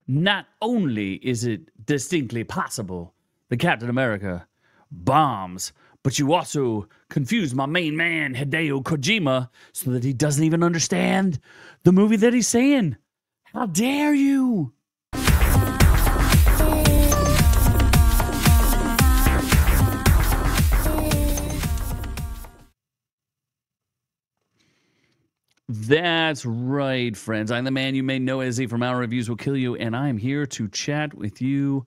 Not only is it distinctly possible that Captain America bombs, but you also confuse my main man, Hideo Kojima, so that he doesn't even understand the movie that he's saying. How dare you? That's right, friends. I'm the man you may know as Z from Our Reviews Will Kill You, and I'm here to chat with you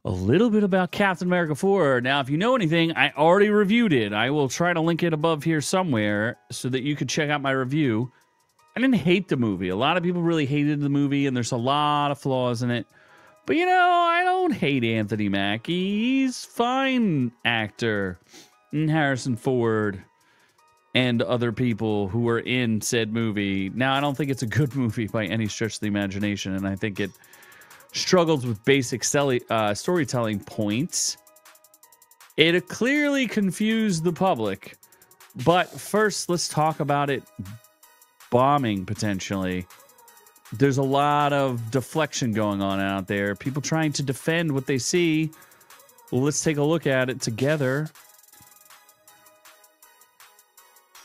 a little bit about Captain America 4. Now, if you know anything, I already reviewed it. I will try to link it above here somewhere so that you could check out my review. I didn't hate the movie. A lot of people really hated the movie, and there's a lot of flaws in it. But, you know, I don't hate Anthony Mackie. He's a fine actor. And Harrison Ford and other people who were in said movie. Now, I don't think it's a good movie by any stretch of the imagination, and I think it struggles with basic storytelling points. It clearly confused the public. But first, let's talk about it bombing, potentially. There's a lot of deflection going on out there. People trying to defend what they see. Well, let's take a look at it together.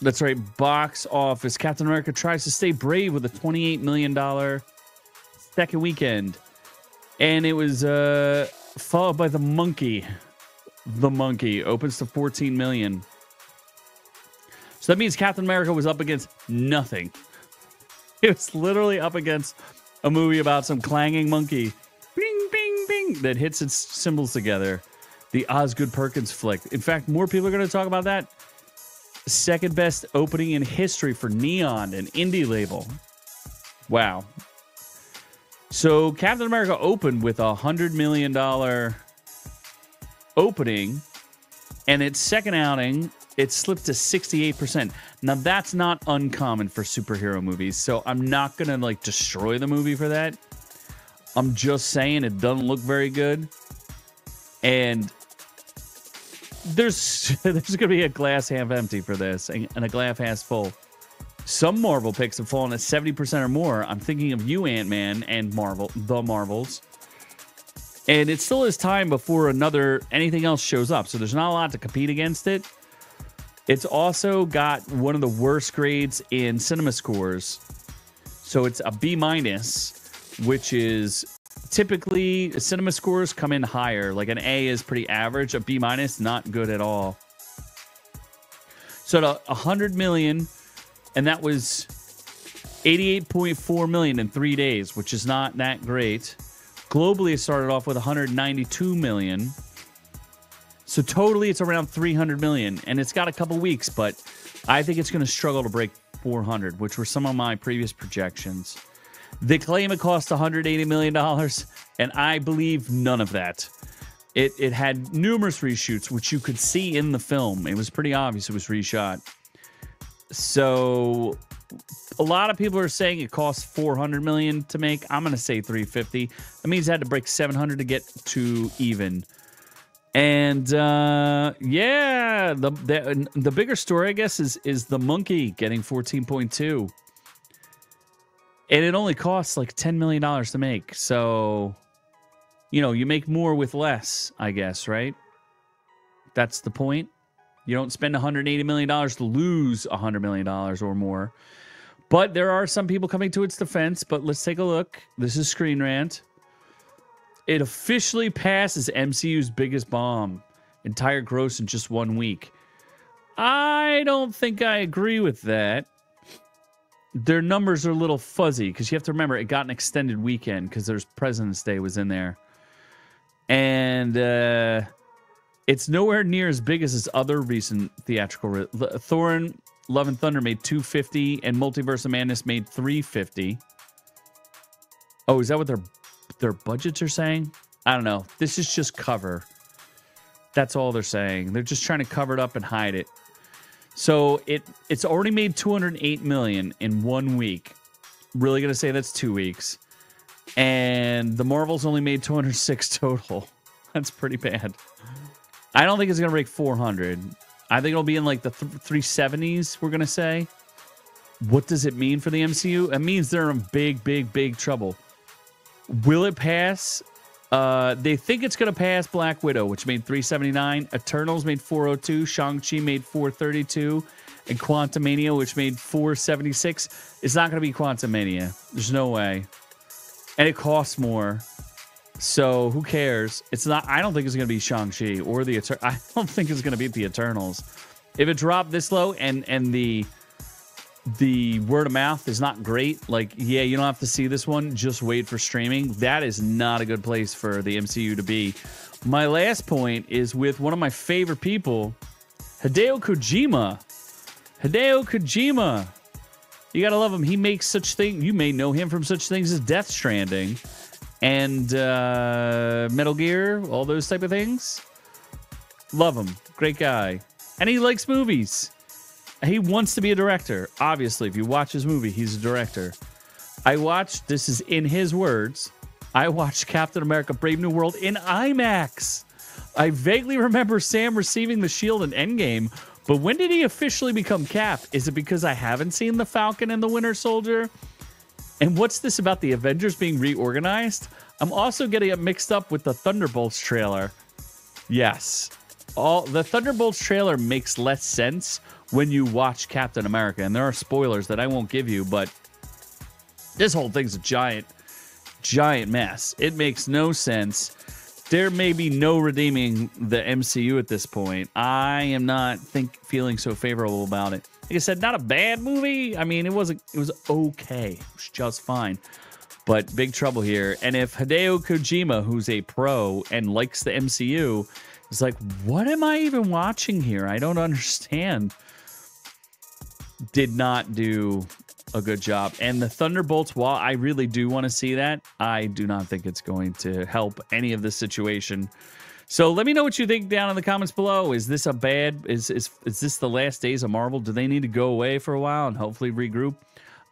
That's right, box office. Captain America tries to stay brave with a $28 million second weekend. And it was followed by The Monkey. The Monkey opens to $14 million. So that means Captain America was up against nothing. It was literally up against a movie about some clanging monkey. Bing, bing, bing. That hits its cymbals together. The Osgood Perkins flick. In fact, more people are going to talk about that. Second best opening in history for Neon, an indie label. Wow. So Captain America opened with a $100 million opening, and its second outing, it slipped to 68%. Now, that's not uncommon for superhero movies, so I'm not going to, like, destroy the movie for that. I'm just saying it doesn't look very good. And there's going to be a glass half empty for this and a glass half full. Some Marvel picks have fallen at 70% or more. I'm thinking of you, Ant-Man, and Marvel, the Marvels. And it still is time before anything else shows up. So there's not a lot to compete against it. It's also got one of the worst grades in cinema scores. So it's a B-, which is typically cinema scores come in higher. Like an A is pretty average. A B-, not good at all. So to 100 million, and that was 88.4 million in 3 days, which is not that great. Globally, it started off with 192 million. So totally, it's around 300 million, and it's got a couple weeks, but I think it's going to struggle to break 400, which were some of my previous projections. They claim it cost $180 million, and I believe none of that. It had numerous reshoots, which you could see in the film. It was pretty obvious it was reshot. So a lot of people are saying it cost $400 million to make. I'm going to say 350. That means it had to break 700 to get to even. And yeah, the bigger story, I guess, is The Monkey getting 14.2. And it only costs like $10 million to make. So, you know, you make more with less, I guess, right? That's the point. You don't spend $180 million to lose $100 million or more. But there are some people coming to its defense. But let's take a look. This is Screen Rant. It officially passes MCU's biggest bomb. Entire gross in just 1 week. I don't think I agree with that. Their numbers are a little fuzzy because you have to remember it got an extended weekend because there's President's Day was in there. And it's nowhere near as big as its other recent theatrical. Thor: Love and Thunder made $250 and Multiverse of Madness made $350. Oh, is that what their budgets are saying? I don't know. This is just cover. That's all they're saying. They're just trying to cover it up and hide it. So it's already made $208 million in 1 week. Really gonna say that's 2 weeks. And the Marvels only made 206 total. That's pretty bad. I don't think it's gonna break 400. I think it'll be in like the 370s. We're gonna say. What does it mean for the MCU? It means they're in big trouble. Will it pass? They think it's going to pass Black Widow, which made $379. Eternals made $402. Shang-Chi made $432. And Quantumania, which made $476. It's not going to be Quantumania. There's no way. And it costs more. So who cares? It's not. I don't think it's going to be Shang-Chi or the Eternals. I don't think it's going to beat the Eternals. If it dropped this low and the word of mouth is not great, like, yeah, you don't have to see this one, just wait for streaming. That is not a good place for the MCU to be. My last point is with one of my favorite people, Hideo Kojima. Hideo Kojima. You gotta love him. He makes such things. You may know him from such things as Death Stranding and Metal Gear, all those type of things. Love him. Great guy. And he likes movies. He wants to be a director. Obviously, if you watch his movie, he's a director. I watched, this is in his words, I watched Captain America Brave New World in IMAX. I vaguely remember Sam receiving the shield in Endgame, but when did he officially become Cap? Is it because I haven't seen the Falcon and the Winter Soldier? And what's this about the Avengers being reorganized? I'm also getting it mixed up with the Thunderbolts trailer. Yes. The Thunderbolts trailer makes less sense when you watch Captain America. And there are spoilers that I won't give you, but this whole thing's a giant mess. It makes no sense. There may be no redeeming the MCU at this point. I am not feeling so favorable about it. Like I said, not a bad movie. I mean, it was okay. It was just fine. But big trouble here. And if Hideo Kojima, who's a pro and likes the MCU, is like, what am I even watching here? I don't understand. Did not do a good job. And the Thunderbolts, while I really do want to see that, I do not think it's going to help any of this situation. So let me know what you think down in the comments below. Is this a bad, is this the last days of Marvel? Do they need to go away for a while and hopefully regroup?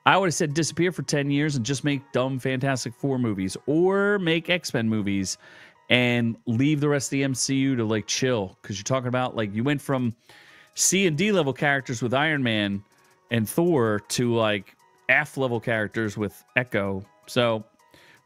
I would have said disappear for 10 years and just make dumb Fantastic Four movies or make X-Men movies and leave the rest of the MCU to like chill. Because you're talking about like you went from C and D level characters with Iron Man and Thor to like F level characters with Echo. So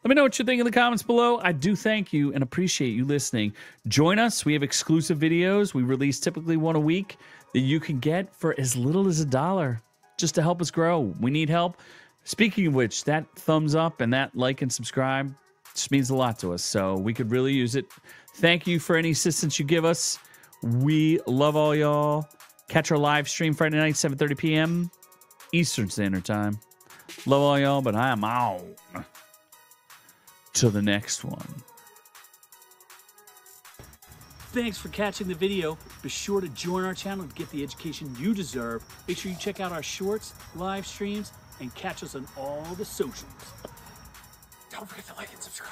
let me know what you think in the comments below. I do thank you and appreciate you listening. Join us. We have exclusive videos. We release typically one a week that you can get for as little as $1 just to help us grow. We need help. Speaking of which, that thumbs up and that like and subscribe just means a lot to us. So we could really use it. Thank you for any assistance you give us. We love all y'all. Catch our live stream Friday night, 7:30 p.m. Eastern Standard Time. Love all y'all, but I am out. To the next one. Thanks for catching the video. Be sure to join our channel to get the education you deserve. Make sure you check out our shorts, live streams, and catch us on all the socials. Don't forget to like and subscribe.